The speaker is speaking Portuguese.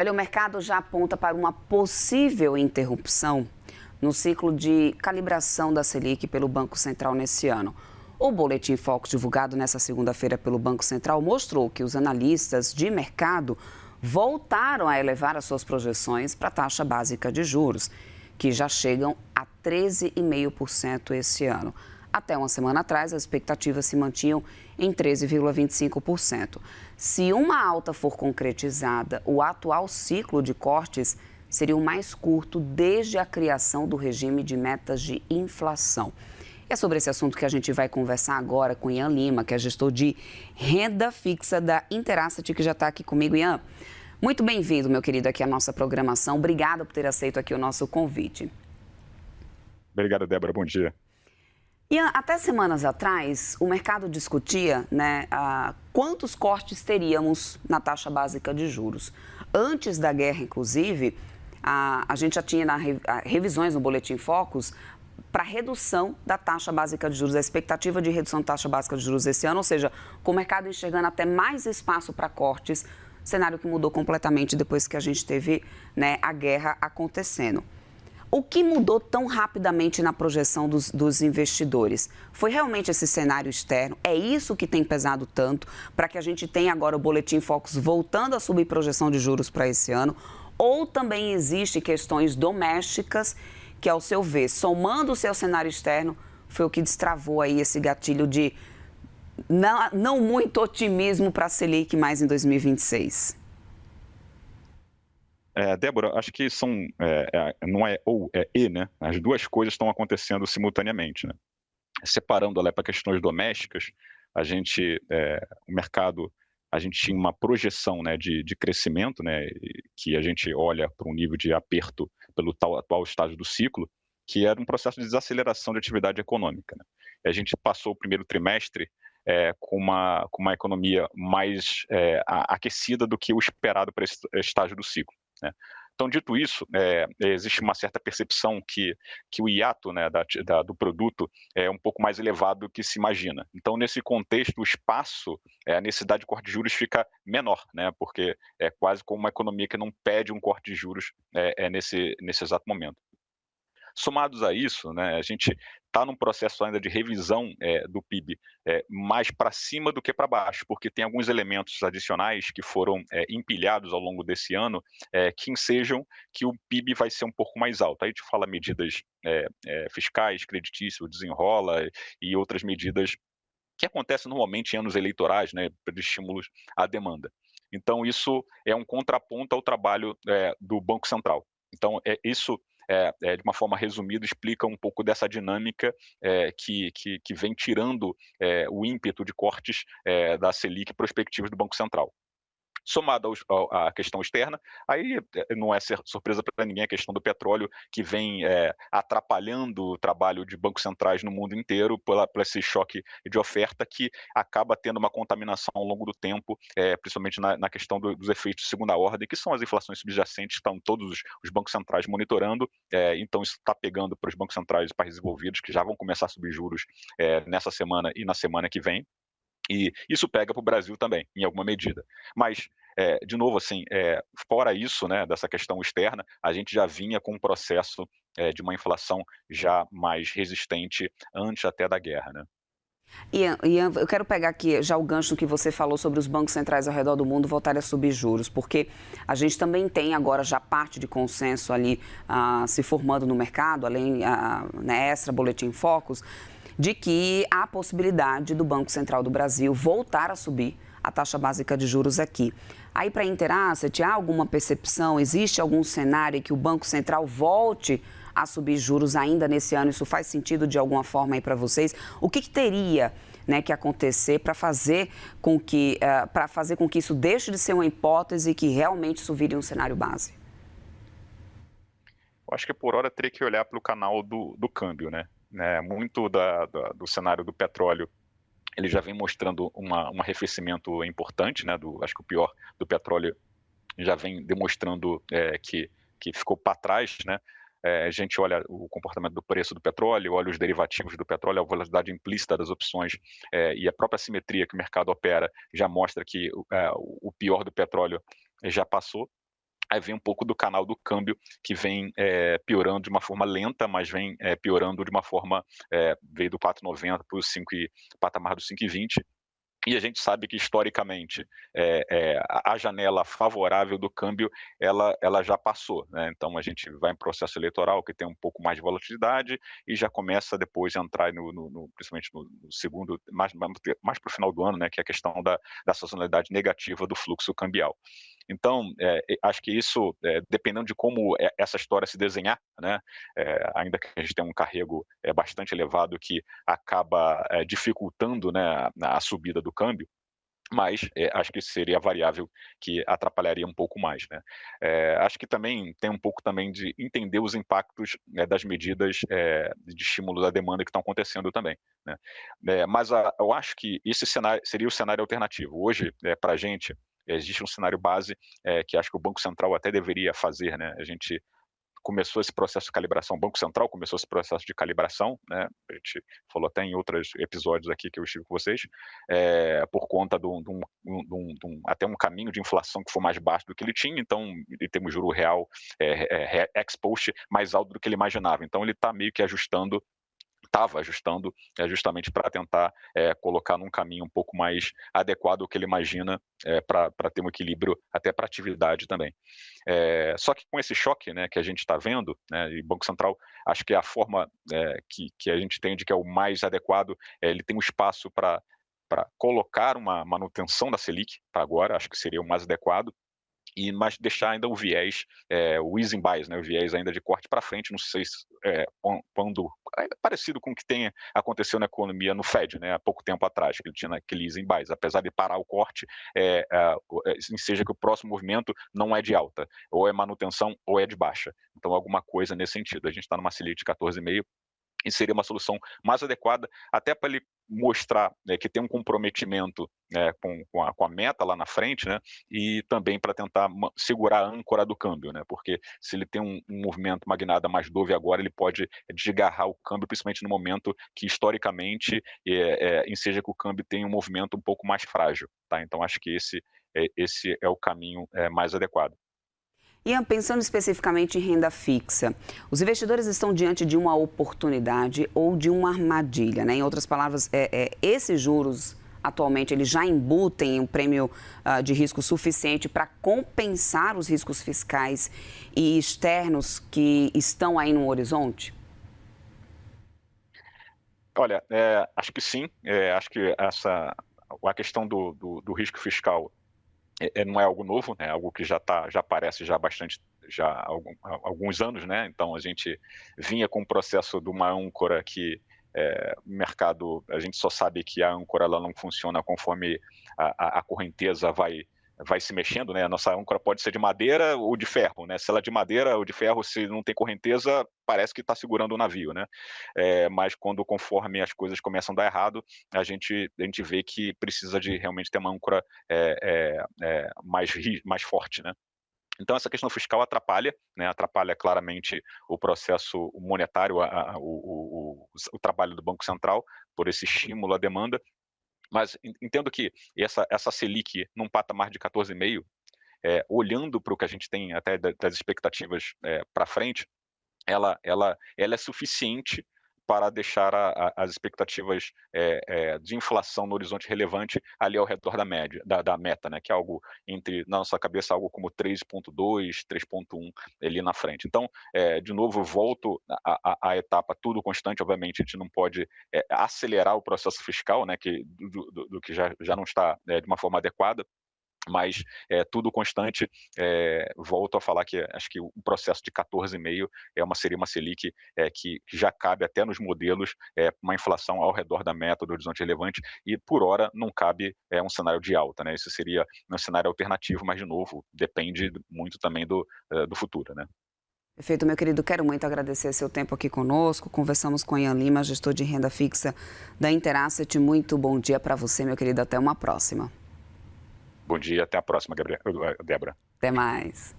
Olha, o mercado já aponta para uma possível interrupção no ciclo de calibração da Selic pelo Banco Central nesse ano. O Boletim Focus, divulgado nesta segunda-feira pelo Banco Central, mostrou que os analistas de mercado voltaram a elevar as suas projeções para a taxa básica de juros, que já chegam a 13,5% esse ano. Até uma semana atrás, as expectativas se mantinham em 13,25%. Se uma alta for concretizada, o atual ciclo de cortes seria o mais curto desde a criação do regime de metas de inflação. E é sobre esse assunto que a gente vai conversar agora com Ian Lima, que é gestor de renda fixa da Interasset, que já está aqui comigo. Ian, muito bem-vindo, meu querido, aqui à nossa programação. Obrigada por ter aceito aqui o nosso convite. Obrigado, Débora. Bom dia. Ian, até semanas atrás, o mercado discutia, quantos cortes teríamos na taxa básica de juros. Antes da guerra, inclusive, a gente já tinha revisões no Boletim Focus para redução da taxa básica de juros, a expectativa de redução da taxa básica de juros esse ano, ou seja, com o mercado enxergando até mais espaço para cortes, cenário que mudou completamente depois que a gente teve a guerra acontecendo. O que mudou tão rapidamente na projeção dos investidores? Foi realmente esse cenário externo? É isso que tem pesado tanto para que a gente tenha agora o Boletim Focus voltando a subir projeção de juros para esse ano? Ou também existem questões domésticas que, ao seu ver, somando-se ao cenário externo, foi o que destravou aí esse gatilho de não muito otimismo para a Selic mais em 2026? Débora, acho que não é ou, é e, né? As duas coisas estão acontecendo simultaneamente, né? Separando ela para questões domésticas, o mercado, a gente tinha uma projeção, né, de crescimento, né, que a gente olha para um nível de aperto pelo atual estágio do ciclo, que era um processo de desaceleração de atividade econômica, né? A gente passou o primeiro trimestre com uma economia mais aquecida do que o esperado para esse estágio do ciclo, né? Então, dito isso, existe uma certa percepção que o hiato, né, do produto é um pouco mais elevado do que se imagina. Então, nesse contexto, o espaço, a necessidade de corte de juros fica menor, né, porque é quase como uma economia que não pede um corte de juros nesse exato momento. Somados a isso, né, a gente está num processo ainda de revisão do PIB mais para cima do que para baixo, porque tem alguns elementos adicionais que foram empilhados ao longo desse ano que ensejam que o PIB vai ser um pouco mais alto. Aí a gente fala medidas fiscais, creditício, desenrola e outras medidas que acontecem normalmente em anos eleitorais, né, para estímulos à demanda. Então, isso é um contraponto ao trabalho do Banco Central. Então, isso de uma forma resumida, explica um pouco dessa dinâmica que vem tirando o ímpeto de cortes da Selic prospectivos do Banco Central. Somado à questão externa, aí não é surpresa para ninguém a questão do petróleo, que vem atrapalhando o trabalho de bancos centrais no mundo inteiro por esse choque de oferta que acaba tendo uma contaminação ao longo do tempo, principalmente na questão dos efeitos de segunda ordem, que são as inflações subjacentes, que estão todos os bancos centrais monitorando, então isso está pegando para os bancos centrais de países desenvolvidos, que já vão começar a subir juros nessa semana e na semana que vem. E isso pega para o Brasil também, em alguma medida. Mas, de novo, assim, fora isso, né, dessa questão externa, a gente já vinha com um processo de uma inflação já mais resistente antes até da guerra, né? Ian, eu quero pegar aqui já o gancho que você falou sobre os bancos centrais ao redor do mundo voltarem a subir juros, porque a gente também tem agora já parte de consenso ali se formando no mercado, além extra Boletim Focus, de que há a possibilidade do Banco Central do Brasil voltar a subir a taxa básica de juros aqui. Aí, para a Interasset, há alguma percepção, existe algum cenário em que o Banco Central volte a subir juros ainda nesse ano? Isso faz sentido de alguma forma aí para vocês? O que teria que acontecer para fazer com que isso deixe de ser uma hipótese e que realmente isso vire um cenário base? Eu acho que por hora teria que olhar para o canal do câmbio, né? Muito do cenário do petróleo, ele já vem mostrando um arrefecimento importante, né? Acho que o pior do petróleo já vem demonstrando que ficou para trás, né? A gente olha o comportamento do preço do petróleo, olha os derivativos do petróleo, a volatilidade implícita das opções e a própria simetria que o mercado opera já mostra que o pior do petróleo já passou. Aí vem um pouco do canal do câmbio, que vem piorando de uma forma lenta, mas vem piorando de uma forma, veio do 4,90 para o patamar do 5,20. E a gente sabe que historicamente a janela favorável do câmbio ela já passou, né? Então a gente vai em processo eleitoral que tem um pouco mais de volatilidade e já começa depois a entrar principalmente no segundo, mais para o final do ano, né? Que é a questão da sazonalidade negativa do fluxo cambial. Então, acho que isso, dependendo de como essa história se desenhar, né, ainda que a gente tenha um carrego bastante elevado que acaba dificultando, né, a subida do câmbio, mas acho que seria a variável que atrapalharia um pouco mais, né. Acho que também tem um pouco também de entender os impactos, né, das medidas de estímulo da demanda que estão acontecendo também, né. Mas eu acho que esse cenário seria o cenário alternativo. Hoje, para a gente, existe um cenário base que acho que o Banco Central até deveria fazer, né. A gente começou esse processo de calibração, o Banco Central começou esse processo de calibração, né, a gente falou até em outros episódios aqui que eu estive com vocês, por conta até um caminho de inflação que foi mais baixo do que ele tinha, então ele tem um juro real ex-post mais alto do que ele imaginava, então ele está meio que estava ajustando justamente para tentar colocar num caminho um pouco mais adequado ao que ele imagina para ter um equilíbrio até para a atividade também. Só que com esse choque, né, que a gente está vendo, né, e o Banco Central, acho que a forma que a gente entende que é o mais adequado, ele tem um espaço para colocar uma manutenção da Selic para agora, acho que seria o mais adequado, mas deixar ainda o viés, o easing bias, né, o viés ainda de corte para frente, não sei se, quando parecido com o que aconteceu na economia no Fed, né, há pouco tempo atrás, que ele tinha aquele easing bias, apesar de parar o corte, seja que o próximo movimento não é de alta, ou é manutenção ou é de baixa. Então alguma coisa nesse sentido. A gente está numa Selic de 14,5, e seria uma solução mais adequada, até para ele mostrar, né, que tem um comprometimento, né, com a meta lá na frente, né, e também para tentar segurar a âncora do câmbio, né, porque se ele tem um movimento, uma guinada mais dove agora, ele pode desgarrar o câmbio, principalmente no momento que historicamente enseja que o câmbio tem um movimento um pouco mais frágil, tá? Então acho que esse é o caminho mais adequado. Ian, pensando especificamente em renda fixa, os investidores estão diante de uma oportunidade ou de uma armadilha, né? Em outras palavras, esses juros atualmente eles já embutem um prêmio de risco suficiente para compensar os riscos fiscais e externos que estão aí no horizonte? Olha, acho que sim, acho que a questão do risco fiscal não é algo novo, né, algo que já aparece já bastante, já há alguns anos, né, então a gente vinha com o processo de uma âncora que o mercado, a gente só sabe que a âncora ela não funciona conforme a correnteza vai se mexendo, né, a nossa âncora pode ser de madeira ou de ferro, né, se ela é de madeira ou de ferro, se não tem correnteza, parece que está segurando o navio, né, mas conforme as coisas começam a dar errado, a gente vê que precisa de realmente ter uma âncora mais forte, né. Então essa questão fiscal atrapalha, né, atrapalha claramente o processo monetário, o trabalho do Banco Central, por esse estímulo à demanda, mas entendo que essa Selic num patamar de 14,5, olhando para o que a gente tem até das expectativas para frente, ela é suficiente para deixar as expectativas de inflação no horizonte relevante ali ao redor da média, da meta, né, que é algo na nossa cabeça, algo como 3,2, 3,1 ali na frente. Então, de novo, volto à etapa tudo constante, obviamente a gente não pode acelerar o processo fiscal, né, do que já não está de uma forma adequada, mas tudo constante, volto a falar que acho que o processo de 14,5 seria uma Selic que já cabe até nos modelos, uma inflação ao redor da meta do horizonte relevante, e por hora não cabe um cenário de alta, né? Esse seria um cenário alternativo, mas de novo, depende muito também do futuro, né? Perfeito, meu querido. Quero muito agradecer seu tempo aqui conosco. Conversamos com Ian Lima, gestor de renda fixa da Interasset. Muito bom dia para você, meu querido. Até uma próxima. Bom dia, até a próxima, Débora. Até mais.